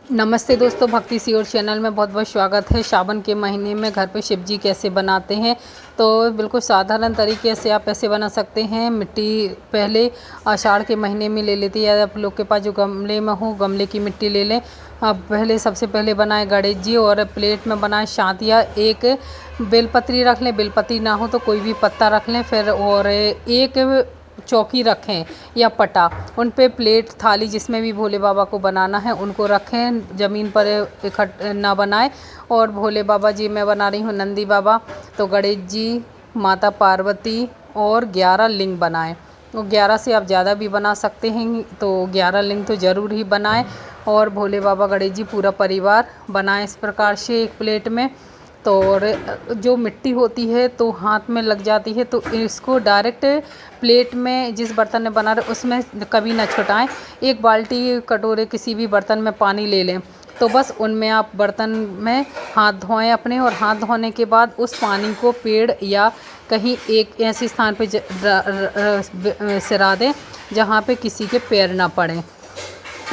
नमस्ते दोस्तों, भक्ति सी ओर चैनल में बहुत बहुत स्वागत है। सावन के महीने में घर पे शिव जी कैसे बनाते हैं, तो बिल्कुल साधारण तरीके से आप ऐसे बना सकते हैं। मिट्टी पहले आषाढ़ के महीने में ले लेती है। आप लोग के पास जो गमले में हो, गमले की मिट्टी ले लें। आप पहले सबसे पहले बनाए गणेश जी और प्लेट में बनाए शांतिया। एक बेलपत्री रख लें, बेलपत्री ना हो तो कोई भी पत्ता रख लें। फिर और एक चौकी रखें या पटा, उन पे प्लेट थाली जिसमें भी भोले बाबा को बनाना है उनको रखें। ज़मीन पर इकट्ठ ना बनाएं। और भोले बाबा जी मैं बना रही हूँ नंदी बाबा, तो गणेश जी, माता पार्वती और 11 लिंग बनाएं। तो 11 से आप ज़्यादा भी बना सकते हैं, तो 11 लिंग तो ज़रूर ही बनाएं। और भोले बाबा, गणेश जी, पूरा परिवार बनाएं इस प्रकार से एक प्लेट में। तो और जो मिट्टी होती है तो हाथ में लग जाती है, तो इसको डायरेक्ट प्लेट में जिस बर्तन में बना रहे उसमें कभी ना छुटाएं। एक बाल्टी कटोरे किसी भी बर्तन में पानी ले लें, तो बस उनमें आप बर्तन में हाथ धोएं अपने। और हाथ धोने के बाद उस पानी को पेड़ या कहीं एक ऐसे स्थान पे सिरा दें जहाँ पे किसी के पैर ना पड़ें,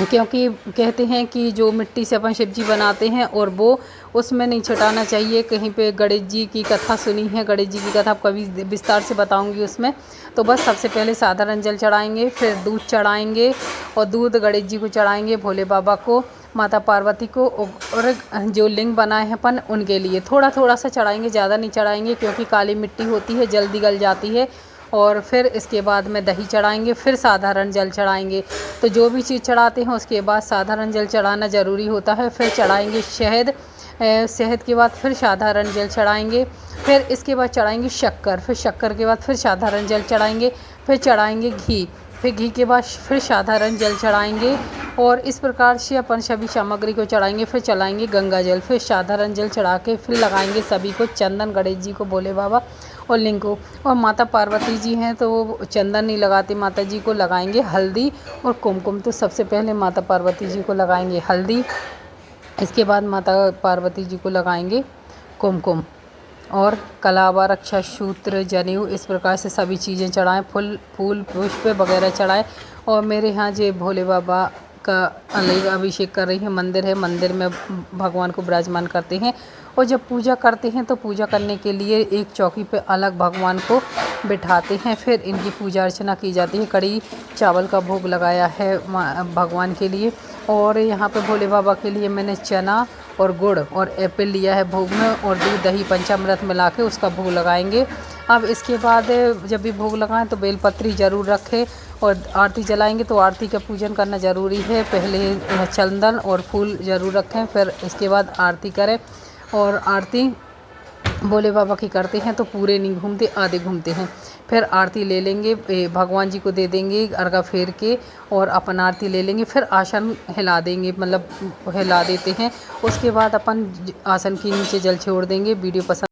क्योंकि कहते हैं कि जो मिट्टी से अपन शिव जी बनाते हैं और वो उसमें नहीं छिटाना चाहिए। कहीं पे गणेश जी की कथा सुनी है, गणेश जी की कथा कभी विस्तार से बताऊंगी उसमें। तो बस सबसे पहले साधारण जल चढ़ाएंगे, फिर दूध चढ़ाएंगे और दूध गणेश जी को चढ़ाएंगे, भोले बाबा को, माता पार्वती को, और जो लिंग बनाए हैं अपन उनके लिए थोड़ा थोड़ा सा चढ़ाएंगे, ज़्यादा नहीं चढ़ाएंगे क्योंकि काली मिट्टी होती है, जल्दी गल जाती है। और फिर इसके बाद में दही चढ़ाएंगे, फिर साधारण जल चढ़ाएंगे। तो जो भी चीज़ चढ़ाते हैं उसके बाद साधारण जल चढ़ाना ज़रूरी होता है। फिर चढ़ाएंगे शहद, शहद के बाद फिर साधारण जल चढ़ाएंगे। फिर इसके बाद चढ़ाएंगे शक्कर, फिर शक्कर के बाद फिर साधारण जल चढ़ाएंगे। फिर चढ़ाएंगे घी, फिर घी के बाद फिर साधारण जल चढ़ाएंगे। और इस प्रकार से अपन सभी सामग्री को चढ़ाएंगे। फिर चढ़ाएंगे गंगा जल, फिर साधारण जल चढ़ा के फिर लगाएंगे सभी को चंदन, गणेश जी को, भोले बाबा और लिंग को। और माता पार्वती जी हैं तो वो चंदन नहीं लगाती, माता जी को लगाएंगे हल्दी और कुमकुम। तो सबसे पहले माता पार्वती जी को लगाएंगे हल्दी, इसके बाद माता पार्वती जी को लगाएंगे कुमकुम और कलावा, रक्षा सूत्र, जनेऊ, इस प्रकार से सभी चीज़ें चढ़ाएं। फूल पुष्प वगैरह चढ़ाएं। और मेरे यहाँ जो भोले बाबा का अलग अभिषेक कर रही है, मंदिर है, मंदिर में भगवान को विराजमान करते हैं। और जब पूजा करते हैं तो पूजा करने के लिए एक चौकी पे अलग भगवान को बिठाते हैं, फिर इनकी पूजा अर्चना की जाती है। कड़ी चावल का भोग लगाया है भगवान के लिए। और यहाँ पे भोले बाबा के लिए मैंने चना और गुड़ और एप्पल लिया है भोग में, और दूध, दही, पंचामृत मिला के उसका भोग लगाएंगे। अब इसके बाद जब भी भोग लगाएं तो बेलपत्री ज़रूर रखें। और आरती जलाएंगे तो आरती का पूजन करना ज़रूरी है। पहले चंदन और फूल ज़रूर रखें, फिर इसके बाद आरती करें। और आरती भोले बाबा की करते हैं तो पूरे नहीं घूमते, आधे घूमते हैं। फिर आरती ले लेंगे, भगवान जी को दे देंगे अर्घा फेर के, और अपन आरती ले लेंगे। फिर आसन हिला देंगे, मतलब हिला देते हैं। उसके बाद अपन आसन के नीचे जल छोड़ देंगे। वीडियो पसंद